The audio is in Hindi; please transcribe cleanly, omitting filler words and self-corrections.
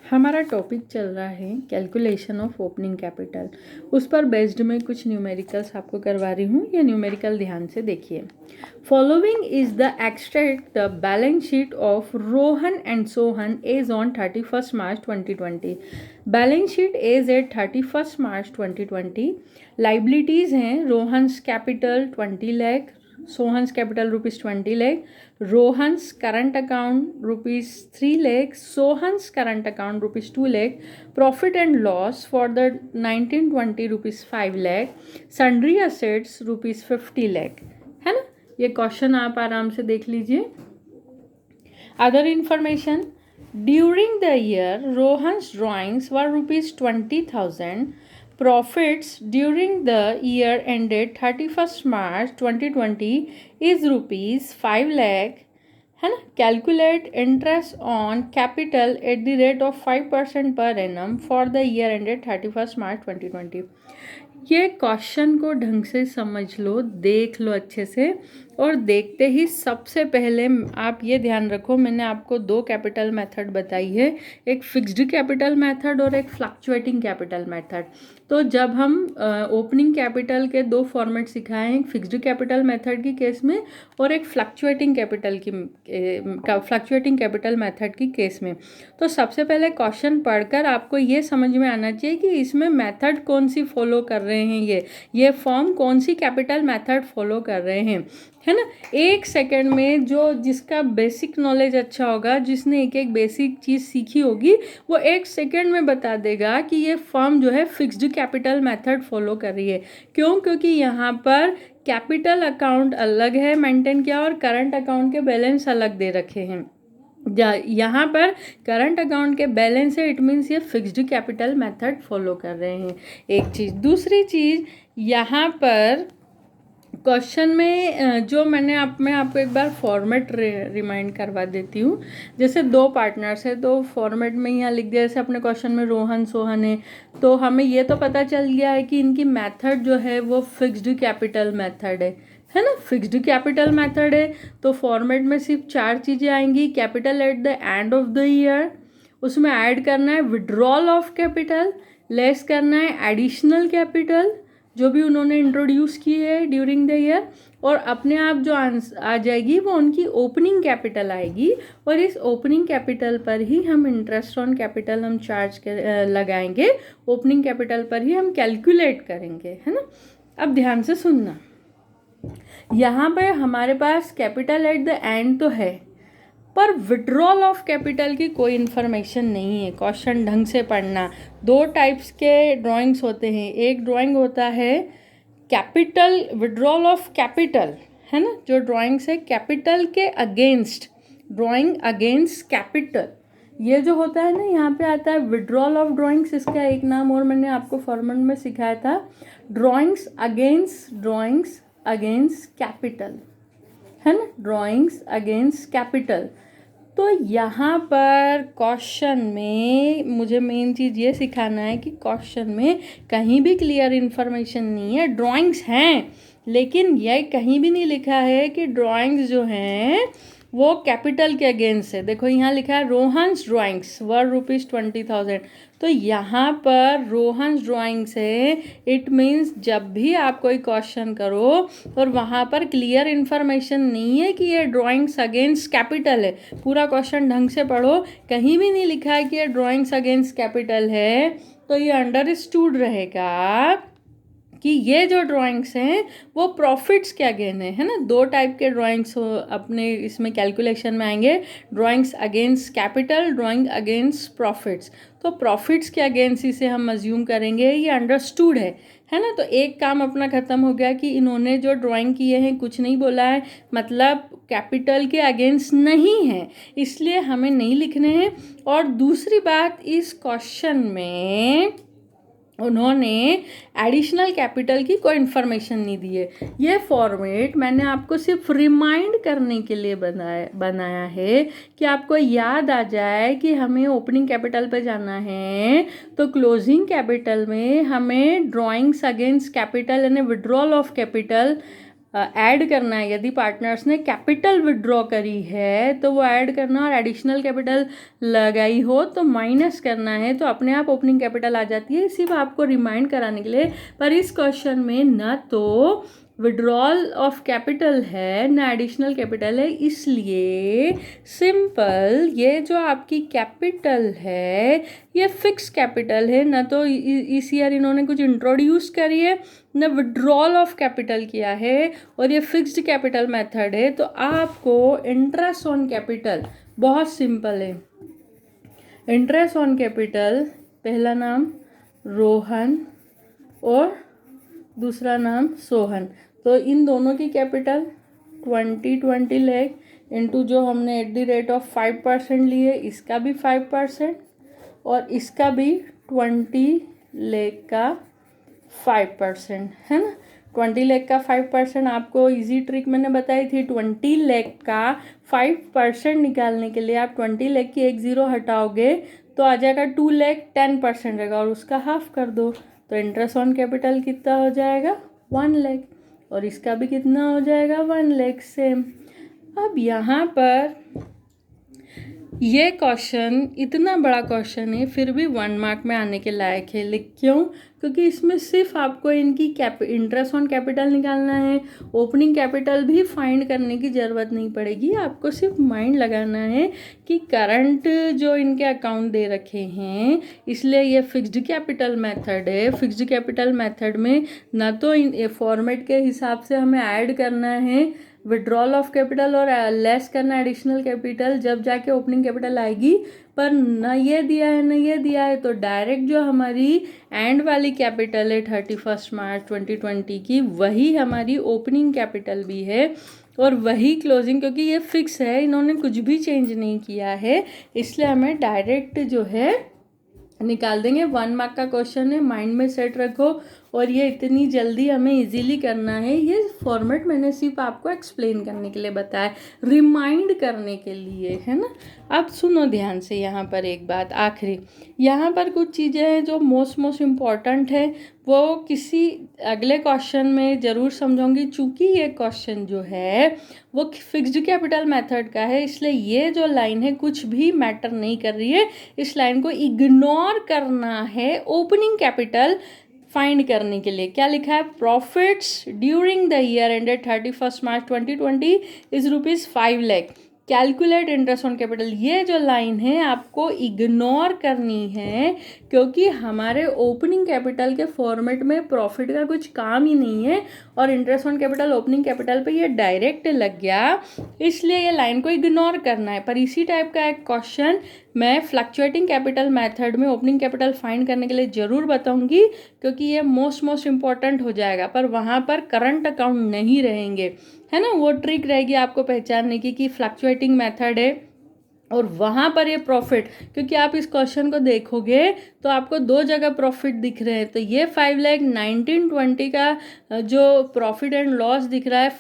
हमारा टॉपिक चल रहा है कैलकुलेशन ऑफ ओपनिंग कैपिटल। उस पर बेस्ड में कुछ न्यूमेरिकल्स आपको करवा रही हूँ। ये न्यूमेरिकल ध्यान से देखिए। Following is the extract the balance sheet of Rohan and Sohan as on 31 March 2020। Balance sheet as at 31 March 2020। Liabilities हैं Rohan's capital 20 lakh, Sohan's capital ₹20 lakh, Rohan's current account ₹3 lakh, Sohan's current account ₹2 lakh, profit and loss for the 1920 ₹5 lakh, sundry assets ₹50 lakh, है ना। ये क्वेश्चन आप आराम से देख लीजिए। Other information, during the year Rohan's drawings were ₹20,000. Profits during the year ended 31st March 2020 is ₹5 lakh, है ना। Calculate interest on capital at the rate of 5% per annum for the year ended 31st March 2020. ये क्वेश्चन को ढंग से समझ लो, देख लो अच्छे से। और देखते ही सबसे पहले आप ये ध्यान रखो, मैंने आपको दो कैपिटल मेथड बताई है, एक फिक्स्ड कैपिटल मेथड और एक फ्लक्चुएटिंग कैपिटल मेथड। तो जब हम ओपनिंग कैपिटल के दो फॉर्मेट सिखाए हैं, एक फिक्स्ड कैपिटल मेथड की केस में और एक फ्लक्चुएटिंग कैपिटल मेथड की केस में। तो सबसे पहले क्वेश्चन पढ़कर आपको ये समझ में आना चाहिए कि इसमें मेथड कौन सी फॉलो कर रहे हैं, ये फॉर्म कौन सी कैपिटल मेथड फॉलो कर रहे हैं, है ना। एक सेकंड में जिसका बेसिक नॉलेज अच्छा होगा, जिसने एक एक बेसिक चीज़ सीखी होगी, वो एक सेकंड में बता देगा कि ये फर्म जो है फिक्स्ड कैपिटल मेथड फॉलो कर रही है। क्यों? क्योंकि यहाँ पर कैपिटल अकाउंट अलग है मेंटेन किया और करंट अकाउंट के बैलेंस अलग दे रखे हैं। यहाँ पर करंट अकाउंट के बैलेंस है, इट मीन्स ये फिक्स्ड कैपिटल मेथड फॉलो कर रहे हैं। एक चीज़। दूसरी चीज़, यहाँ पर क्वेश्चन में जो मैं आपको एक बार फॉर्मेट रिमाइंड करवा देती हूँ। जैसे दो पार्टनर्स है, तो फॉर्मेट में यहाँ लिख दिया, जैसे अपने क्वेश्चन में रोहन सोहन है, तो हमें ये तो पता चल गया है कि इनकी मेथड जो है वो फिक्स्ड कैपिटल मेथड है ना। फिक्स्ड कैपिटल मेथड है तो फॉर्मेट में सिर्फ 4 चीज़ें आएंगी। Capital at the end of the year, उसमें ऐड करना है विड्रॉल ऑफ कैपिटल, लेस करना है एडिशनल कैपिटल जो भी उन्होंने इंट्रोड्यूस की है ड्यूरिंग द ईयर, और अपने आप जो आ जाएगी वो उनकी ओपनिंग कैपिटल आएगी। और इस ओपनिंग कैपिटल पर ही हम इंटरेस्ट ऑन कैपिटल हम लगाएंगे, ओपनिंग कैपिटल पर ही हम कैलकुलेट करेंगे, है ना। अब ध्यान से सुनना, यहाँ पे हमारे पास कैपिटल एट द एंड तो है, पर विड्रॉल ऑफ कैपिटल की कोई इन्फॉर्मेशन नहीं है। क्वेश्चन ढंग से पढ़ना। दो टाइप्स के ड्राइंग्स होते हैं। एक ड्राइंग होता है कैपिटल विड्रॉल ऑफ कैपिटल, है ना, जो ड्राइंग्स है कैपिटल के अगेंस्ट, ड्राइंग अगेंस्ट कैपिटल। ये जो होता है ना, यहाँ पे आता है विड्रॉल ऑफ ड्राइंग्स, इसका एक नाम और मैंने आपको फॉर्मेट में सिखाया था, ड्राइंग्स अगेंस्ट कैपिटल, है ना, ड्राइंग्स अगेंस्ट कैपिटल। तो यहाँ पर क्वेश्चन में मुझे मेन चीज़ ये सिखाना है कि क्वेश्चन में कहीं भी क्लियर इन्फॉर्मेशन नहीं है। ड्राइंग्स हैं, लेकिन यह कहीं भी नहीं लिखा है कि ड्राइंग्स जो हैं वो कैपिटल के अगेंस्ट है। देखो यहाँ लिखा है रोहन्स ड्राइंग्स वर ₹20,000। तो यहाँ पर रोहन्स ड्राइंग्स है, इट मीन्स जब भी आप कोई क्वेश्चन करो और वहाँ पर क्लियर इन्फॉर्मेशन नहीं है कि ये ड्राइंग्स अगेंस्ट कैपिटल है, पूरा क्वेश्चन ढंग से पढ़ो, कहीं भी नहीं लिखा है कि ये ड्राइंग्स अगेंस्ट कैपिटल है, तो ये अंडरस्टूड रहेगा कि ये जो ड्राइंग्स हैं वो प्रॉफिट्स के अगेंस्ट है ना। दो टाइप के ड्राइंग्स अपने इसमें कैलकुलेशन में आएंगे, drawings against capital, drawing against profits. तो प्रॉफिट्स के अगेंस्ट इसे हम अज्यूम करेंगे, ये अंडरस्टूड है ना। तो एक काम अपना ख़त्म हो गया कि इन्होंने जो ड्राइंग किए हैं कुछ नहीं बोला है, मतलब कैपिटल के अगेंस्ट नहीं है, इसलिए हमें नहीं लिखने हैं। और दूसरी बात, इस क्वेश्चन में उन्होंने एडिशनल कैपिटल की कोई इन्फॉर्मेशन नहीं दी है। ये फॉर्मेट मैंने आपको सिर्फ रिमाइंड करने के लिए बनाया है कि आपको याद आ जाए कि हमें ओपनिंग कैपिटल पे जाना है, तो क्लोजिंग कैपिटल में हमें ड्राइंग्स अगेंस्ट कैपिटल यानी विड्रॉल ऑफ कैपिटल ऐड करना है, यदि पार्टनर्स ने कैपिटल विड्रॉ करी है तो वो ऐड करना, और एडिशनल कैपिटल लगाई हो तो माइनस करना है, तो अपने आप ओपनिंग कैपिटल आ जाती है, सिर्फ आपको रिमाइंड कराने के लिए। पर इस क्वेश्चन में न तो विड्रॉल ऑफ कैपिटल है ना एडिशनल कैपिटल है, इसलिए सिंपल ये जो आपकी कैपिटल है ये फिक्स कैपिटल है, ना तो इस ईयर इन्होंने कुछ इंट्रोड्यूस करी है ना विड्रॉल ऑफ कैपिटल किया है, और ये फिक्स्ड कैपिटल मेथड है। तो आपको इंटरेस्ट ऑन कैपिटल बहुत सिंपल है। इंटरेस्ट ऑन कैपिटल, पहला नाम रोहन और दूसरा नाम सोहन, तो इन दोनों की कैपिटल 20 लाख इंटू जो हमने एट द रेट ऑफ 5% लिए, इसका भी 5% और इसका भी 20 लाख का 5% है ना। 20 लाख का 5% आपको इजी ट्रिक मैंने बताई थी। 20 लाख का 5% निकालने के लिए आप 20 लाख की एक ज़ीरो हटाओगे तो आ जाएगा 2 लाख, 10% रहेगा और उसका हाफ कर दो, तो इंटरेस्ट ऑन कैपिटल कितना हो जाएगा 1 लाख, और इसका भी कितना हो जाएगा 1 लाख सेम। अब यहाँ पर ये क्वेश्चन इतना बड़ा क्वेश्चन है फिर भी 1 मार्क में आने के लायक है। लेकिन क्यों? क्योंकि इसमें सिर्फ आपको इनकी इंटरेस्ट ऑन कैपिटल निकालना है, ओपनिंग कैपिटल भी फाइंड करने की ज़रूरत नहीं पड़ेगी। आपको सिर्फ माइंड लगाना है कि करंट जो इनके अकाउंट दे रखे हैं, इसलिए ये फिक्स्ड कैपिटल मेथड है। फिक्स्ड कैपिटल मेथड में ना तो इन फॉर्मेट के हिसाब से हमें ऐड करना है विड्रॉल ऑफ कैपिटल और लेस करना एडिशनल कैपिटल, जब जाके ओपनिंग कैपिटल आएगी, पर न ये दिया है न ये दिया है, तो डायरेक्ट जो हमारी एंड वाली कैपिटल है 31 मार्च 2020 की, वही हमारी ओपनिंग कैपिटल भी है और वही क्लोजिंग, क्योंकि ये फिक्स है, इन्होंने कुछ भी चेंज नहीं किया है, इसलिए हमें डायरेक्ट जो है निकाल देंगे। 1 मार्क का क्वेश्चन है, माइंड में सेट रखो, और ये इतनी जल्दी हमें इजीली करना है। ये फॉर्मेट मैंने सिर्फ आपको एक्सप्लेन करने के लिए बताया, रिमाइंड करने के लिए, है ना। अब सुनो ध्यान से, यहाँ पर एक बात आखिरी, यहाँ पर कुछ चीज़ें हैं जो मोस्ट इम्पॉर्टेंट है, वो किसी अगले क्वेश्चन में ज़रूर समझाऊंगी। चूँकि ये क्वेश्चन जो है वो फिक्स्ड कैपिटल मेथड का है, इसलिए ये जो लाइन है कुछ भी मैटर नहीं कर रही है, इस लाइन को इग्नोर करना है। ओपनिंग कैपिटल फाइंड करने के लिए क्या लिखा है, profits during the year ended 31 March 2020 is ₹5 lakh, calculate interest on capital. ये जो लाइन है आपको इग्नोर करनी है, क्योंकि हमारे ओपनिंग कैपिटल के फॉर्मेट में प्रॉफिट का कुछ काम ही नहीं है और interest on capital opening capital पे ये डायरेक्ट लग गया, इसलिए ये लाइन को इग्नोर करना है। पर इसी टाइप का एक क्वेश्चन मैं फ्लक्चुएटिंग कैपिटल मेथड में ओपनिंग कैपिटल फाइंड करने के लिए ज़रूर बताऊंगी, क्योंकि ये मोस्ट इम्पॉर्टेंट हो जाएगा, पर वहाँ पर करंट अकाउंट नहीं रहेंगे, है ना। वो ट्रिक रहेगी आपको पहचानने की कि फ्लक्चुएटिंग मेथड है और वहाँ पर ये प्रॉफिट, क्योंकि आप इस क्वेश्चन को देखोगे तो आपको 2 जगह प्रॉफिट दिख रहे हैं, तो ये 5 लाख 1920 का जो प्रॉफिट एंड लॉस दिख रहा है